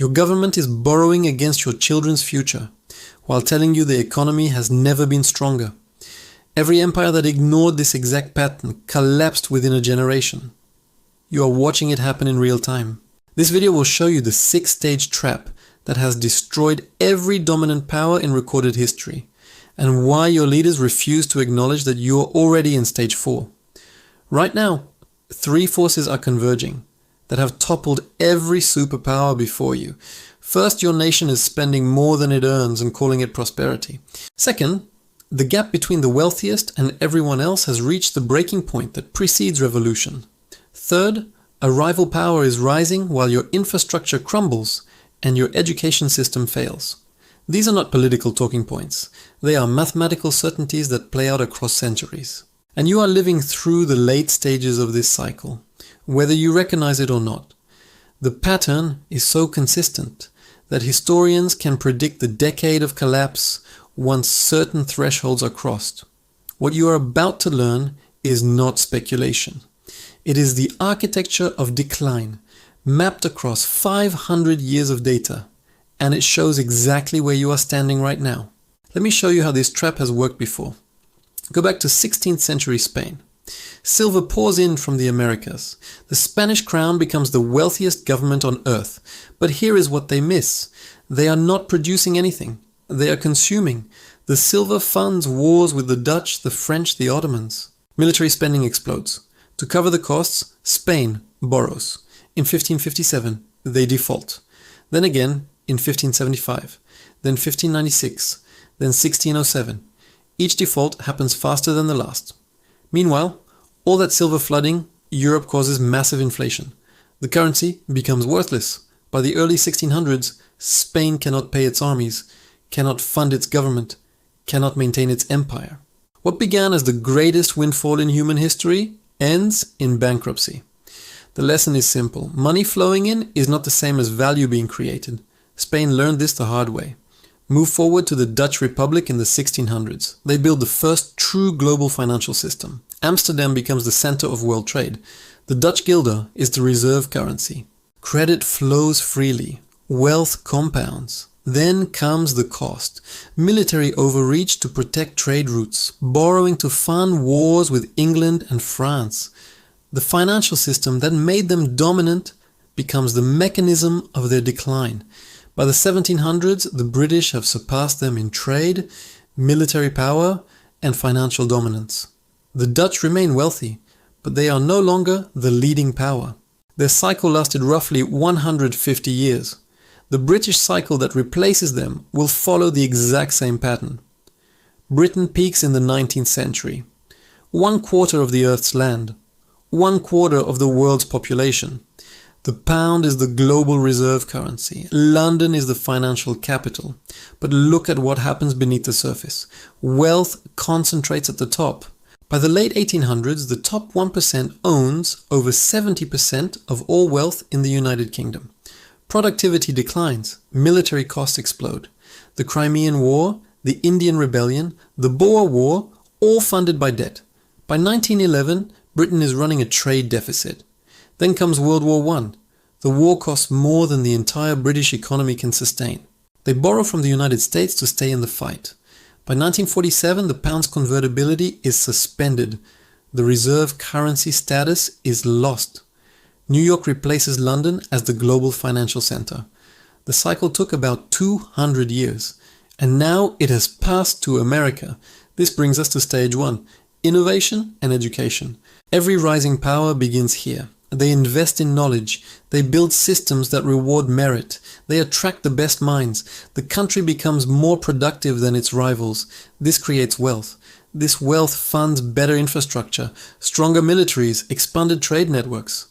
Your government is borrowing against your children's future, while telling you the economy has never been stronger. Every empire that ignored this exact pattern collapsed within a generation. You are watching it happen in real time. This video will show you the 6-stage trap that has destroyed every dominant power in recorded history, and why your leaders refuse to acknowledge that you are already in stage 4. Right now, 3 forces are converging that have toppled every superpower before you. First, your nation is spending more than it earns and calling it prosperity. Second, the gap between the wealthiest and everyone else has reached the breaking point that precedes revolution. Third, a rival power is rising while your infrastructure crumbles and your education system fails. These are not political talking points. They are mathematical certainties that play out across centuries. And you are living through the late stages of this cycle, whether you recognize it or not. The pattern is so consistent that historians can predict the decade of collapse once certain thresholds are crossed. What you are about to learn is not speculation. It is the architecture of decline, mapped across 500 years of data, and it shows exactly where you are standing right now. Let me show you how this trap has worked before. Go back to 16th century Spain. Silver pours in from the Americas. The Spanish crown becomes the wealthiest government on earth. But here is what they miss. They are not producing anything. They are consuming. The silver funds wars with the Dutch, the French, the Ottomans. Military spending explodes. To cover the costs, Spain borrows. In 1557, they default. Then again in 1575, then 1596, then 1607. Each default happens faster than the last. Meanwhile, all that silver flooding Europe causes massive inflation. The currency becomes worthless. By the early 1600s, Spain cannot pay its armies, cannot fund its government, cannot maintain its empire. What began as the greatest windfall in human history ends in bankruptcy. The lesson is simple. Money flowing in is not the same as value being created. Spain learned this the hard way. Move forward to the Dutch Republic in the 1600s. They build the first true global financial system. Amsterdam becomes the center of world trade. The Dutch guilder is the reserve currency. Credit flows freely. Wealth compounds. Then comes the cost. Military overreach to protect trade routes. Borrowing to fund wars with England and France. The financial system that made them dominant becomes the mechanism of their decline. By the 1700s, the British have surpassed them in trade, military power, and financial dominance. The Dutch remain wealthy, but they are no longer the leading power. Their cycle lasted roughly 150 years. The British cycle that replaces them will follow the exact same pattern. Britain peaks in the 19th century. 1/4 of the Earth's land. 1/4 of the world's population. The pound is the global reserve currency. London is the financial capital. But look at what happens beneath the surface. Wealth concentrates at the top. By the late 1800s, the top 1% owns over 70% of all wealth in the United Kingdom. Productivity declines. Military costs explode. The Crimean War, the Indian Rebellion, the Boer War, all funded by debt. By 1911, Britain is running a trade deficit. Then comes World War I. The war costs more than the entire British economy can sustain. They borrow from the United States to stay in the fight. By 1947, the pound's convertibility is suspended. The reserve currency status is lost. New York replaces London as the global financial center. The cycle took about 200 years, and now it has passed to America. This brings us to stage 1, innovation and education. Every rising power begins here. They invest in knowledge. They build systems that reward merit. They attract the best minds. The country becomes more productive than its rivals. This creates wealth. This wealth funds better infrastructure, stronger militaries, expanded trade networks.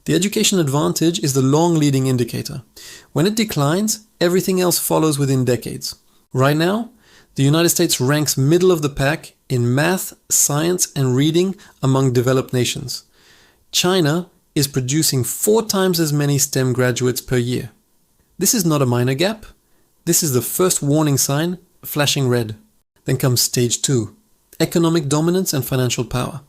The education advantage is the long leading indicator. When it declines, everything else follows within decades. Right now, the United States ranks middle of the pack in math, science, and reading among developed nations. China is producing 4 times as many STEM graduates per year. This is not a minor gap. This is the first warning sign, flashing red. Then comes stage 2, economic dominance and financial power.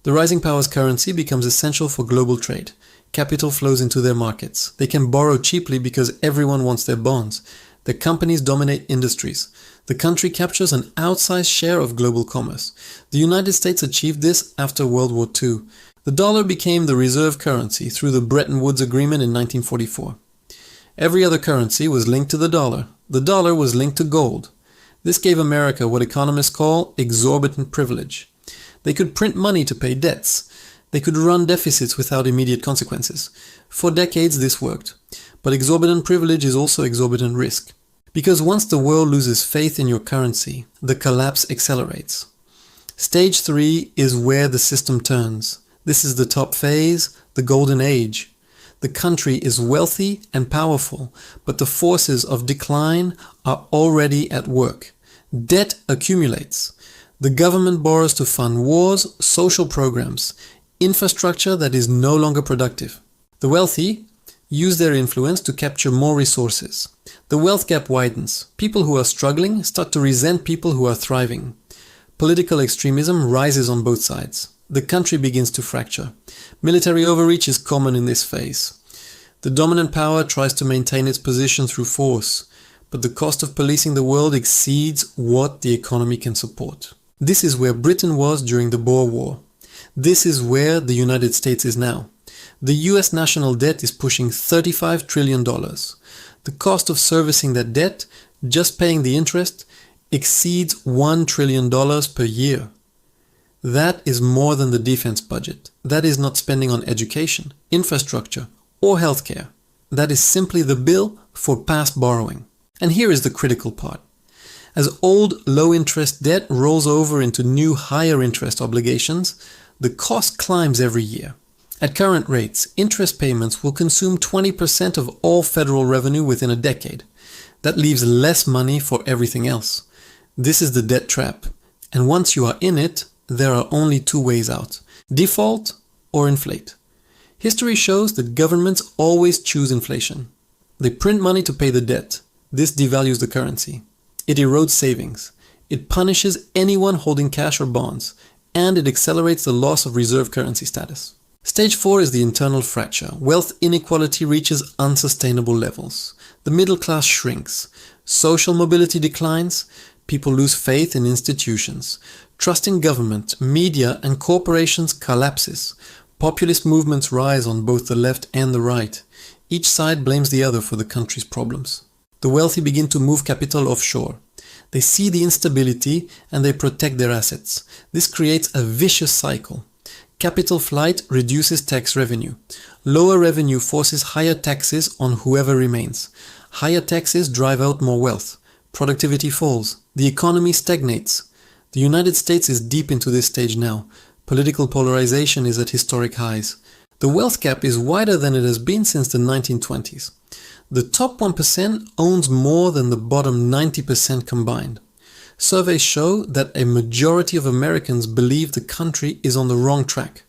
The rising power's currency becomes essential for global trade. Capital flows into their markets. They can borrow cheaply because everyone wants their bonds. Their companies dominate industries. The country captures an outsized share of global commerce. The United States achieved this after World War II. The dollar became the reserve currency through the Bretton Woods Agreement in 1944. Every other currency was linked to the dollar. The dollar was linked to gold. This gave America what economists call exorbitant privilege. They could print money to pay debts. They could run deficits without immediate consequences. For decades this worked. But exorbitant privilege is also exorbitant risk. Because once the world loses faith in your currency, the collapse accelerates. Stage 3 is where the system turns. This is the top phase, the golden age. The country is wealthy and powerful, but the forces of decline are already at work. Debt accumulates. The government borrows to fund wars, social programs, infrastructure that is no longer productive. The wealthy use their influence to capture more resources. The wealth gap widens. People who are struggling start to resent people who are thriving. Political extremism rises on both sides. The country begins to fracture. Military overreach is common in this phase. The dominant power tries to maintain its position through force, but the cost of policing the world exceeds what the economy can support. This is where Britain was during the Boer War. This is where the United States is now. The US national debt is pushing $35 trillion. The cost of servicing that debt, just paying the interest, exceeds $1 trillion per year. That is more than the defense budget. That is not spending on education, infrastructure, or healthcare. That is simply the bill for past borrowing. And here is the critical part. As old low-interest debt rolls over into new higher-interest obligations, the cost climbs every year. At current rates, interest payments will consume 20% of all federal revenue within a decade. That leaves less money for everything else. This is the debt trap. And once you are in it, there are only two ways out: default or inflate. History shows that governments always choose inflation. They print money to pay the debt. This devalues the currency. It erodes savings. It punishes anyone holding cash or bonds. And it accelerates the loss of reserve currency status. Stage 4 is the internal fracture. Wealth inequality reaches unsustainable levels. The middle class shrinks. Social mobility declines. People lose faith in institutions. Trust in government, media, and corporations collapses. Populist movements rise on both the left and the right. Each side blames the other for the country's problems. The wealthy begin to move capital offshore. They see the instability and they protect their assets. This creates a vicious cycle. Capital flight reduces tax revenue. Lower revenue forces higher taxes on whoever remains. Higher taxes drive out more wealth. Productivity falls. The economy stagnates. The United States is deep into this stage now. Political polarization is at historic highs. The wealth gap is wider than it has been since the 1920s. The top 1% owns more than the bottom 90% combined. Surveys show that a majority of Americans believe the country is on the wrong track.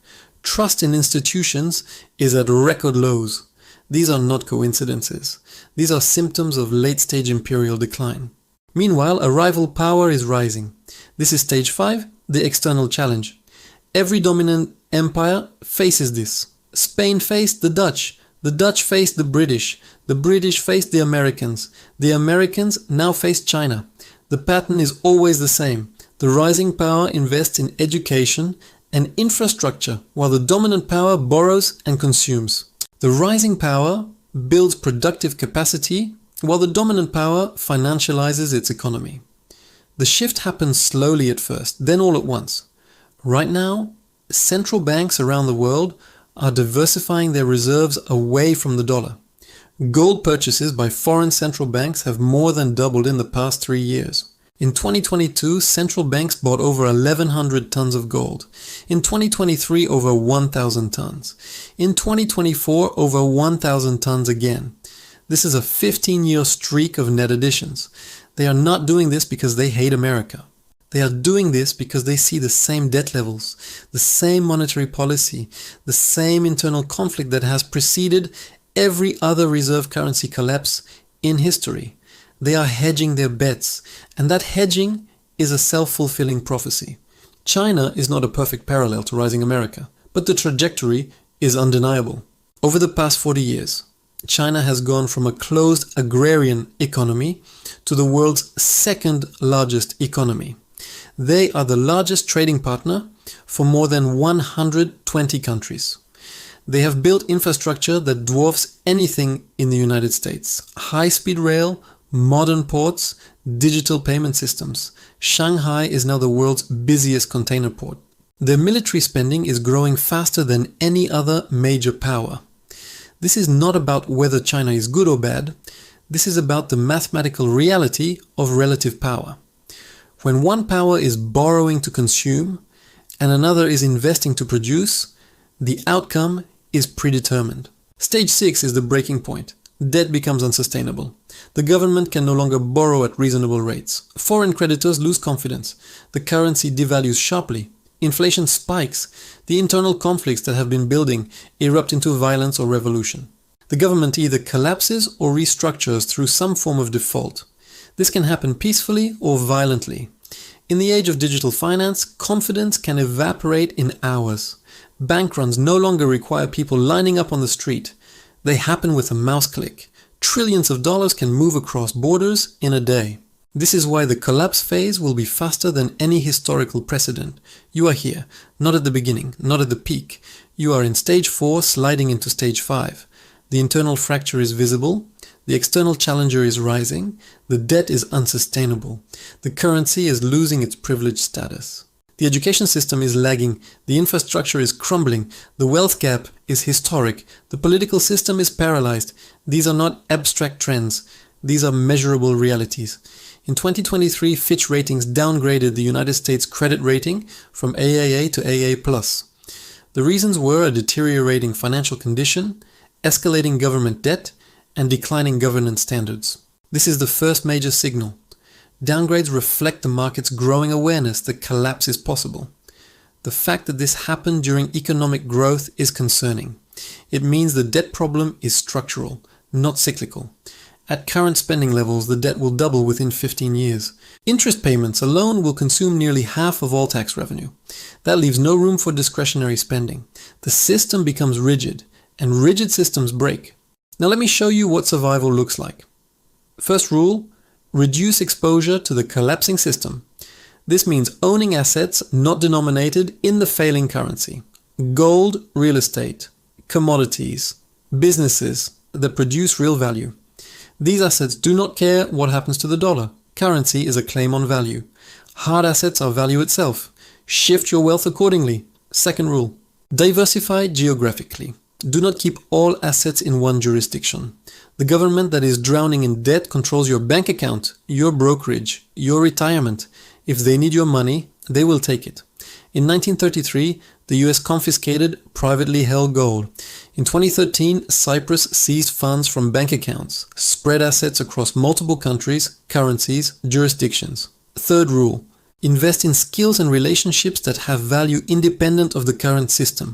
Trust in institutions is at record lows. These are not coincidences. These are symptoms of late-stage imperial decline. Meanwhile, a rival power is rising. This is stage 5, the external challenge. Every dominant empire faces this. Spain faced the Dutch faced the British faced the Americans now face China. The pattern is always the same. The rising power invests in education and infrastructure, while the dominant power borrows and consumes. The rising power builds productive capacity, while the dominant power financializes its economy. The shift happens slowly at first, then all at once. Right now, central banks around the world are diversifying their reserves away from the dollar. Gold purchases by foreign central banks have more than doubled in the past 3 years. In 2022, central banks bought over 1,100 tons of gold. In 2023, over 1,000 tons. In 2024, over 1,000 tons again. This is a 15-year streak of net additions. They are not doing this because they hate America. They are doing this because they see the same debt levels, the same monetary policy, the same internal conflict that has preceded every other reserve currency collapse in history. They are hedging their bets, and that hedging is a self-fulfilling prophecy. China is not a perfect parallel to rising America, but the trajectory is undeniable. Over the past 40 years, China has gone from a closed agrarian economy to the world's second largest economy. They are the largest trading partner for more than 120 countries. They have built infrastructure that dwarfs anything in the United States. High-speed rail, modern ports, digital payment systems. Shanghai is now the world's busiest container port. Their military spending is growing faster than any other major power. This is not about whether China is good or bad. This is about the mathematical reality of relative power. When one power is borrowing to consume and another is investing to produce, the outcome is predetermined. Stage 6 is the breaking point. Debt becomes unsustainable. The government can no longer borrow at reasonable rates. Foreign creditors lose confidence. The currency devalues sharply. Inflation spikes. The internal conflicts that have been building erupt into violence or revolution. The government either collapses or restructures through some form of default. This can happen peacefully or violently. In the age of digital finance, confidence can evaporate in hours. Bank runs no longer require people lining up on the street. They happen with a mouse click. Trillions of dollars can move across borders in a day. This is why the collapse phase will be faster than any historical precedent. You are here, not at the beginning, not at the peak. You are in stage 4 sliding into stage 5. The internal fracture is visible. The external challenger is rising. The debt is unsustainable. The currency is losing its privileged status. The education system is lagging, the infrastructure is crumbling, the wealth gap is historic, the political system is paralyzed. These are not abstract trends, these are measurable realities. In 2023, Fitch Ratings downgraded the United States credit rating from AAA to AA+. The reasons were a deteriorating financial condition, escalating government debt, and declining governance standards. This is the first major signal. Downgrades reflect the market's growing awareness that collapse is possible. The fact that this happened during economic growth is concerning. It means the debt problem is structural, not cyclical. At current spending levels, the debt will double within 15 years. Interest payments alone will consume nearly half of all tax revenue. That leaves no room for discretionary spending. The system becomes rigid, and rigid systems break. Now let me show you what survival looks like. First rule: reduce exposure to the collapsing system. This means owning assets not denominated in the failing currency. Gold, real estate, commodities, businesses that produce real value. These assets do not care what happens to the dollar. Currency is a claim on value. Hard assets are value itself. Shift your wealth accordingly. Second rule: diversify geographically. Do not keep all assets in one jurisdiction. The government that is drowning in debt controls your bank account, your brokerage, your retirement. If they need your money, they will take it. In 1933, the US confiscated privately held gold. In 2013, Cyprus seized funds from bank accounts, spread assets across multiple countries, currencies, jurisdictions. Third rule: invest in skills and relationships that have value independent of the current system.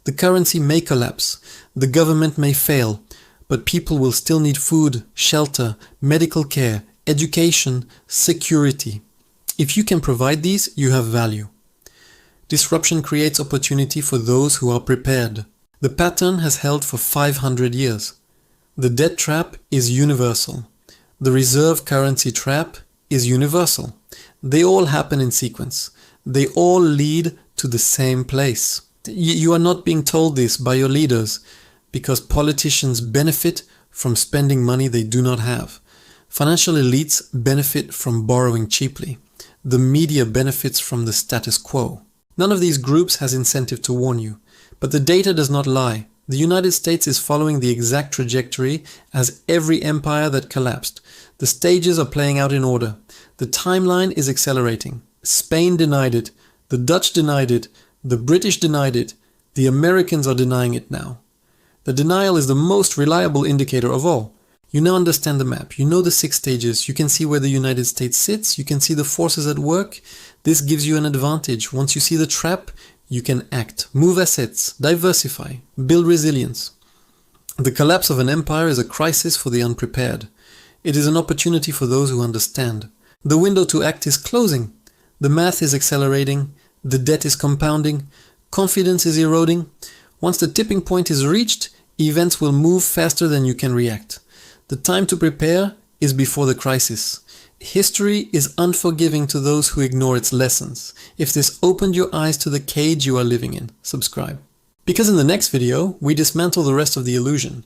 The currency may collapse, the government may fail, but people will still need food, shelter, medical care, education, security. If you can provide these, you have value. Disruption creates opportunity for those who are prepared. The pattern has held for 500 years. The debt trap is universal. The reserve currency trap is universal. They all happen in sequence. They all lead to the same place. You are not being told this by your leaders because politicians benefit from spending money they do not have. Financial elites benefit from borrowing cheaply. The media benefits from the status quo. None of these groups has incentive to warn you, but the data does not lie. The United States is following the exact trajectory as every empire that collapsed. The stages are playing out in order. The timeline is accelerating. Spain denied it. The Dutch denied it. The British denied it. The Americans are denying it now. The denial is the most reliable indicator of all. You now understand the map. You know the 6 stages. You can see where the United States sits. You can see the forces at work. This gives you an advantage. Once you see the trap, you can act, move assets, diversify, build resilience. The collapse of an empire is a crisis for the unprepared. It is an opportunity for those who understand. The window to act is closing. The math is accelerating. The debt is compounding. Confidence is eroding. Once the tipping point is reached, Events will move faster than you can react. The time to prepare is before the crisis. History is unforgiving to those who ignore its lessons. If this opened your eyes to the cage you are living in, subscribe. Because in the next video, we dismantle the rest of the illusion.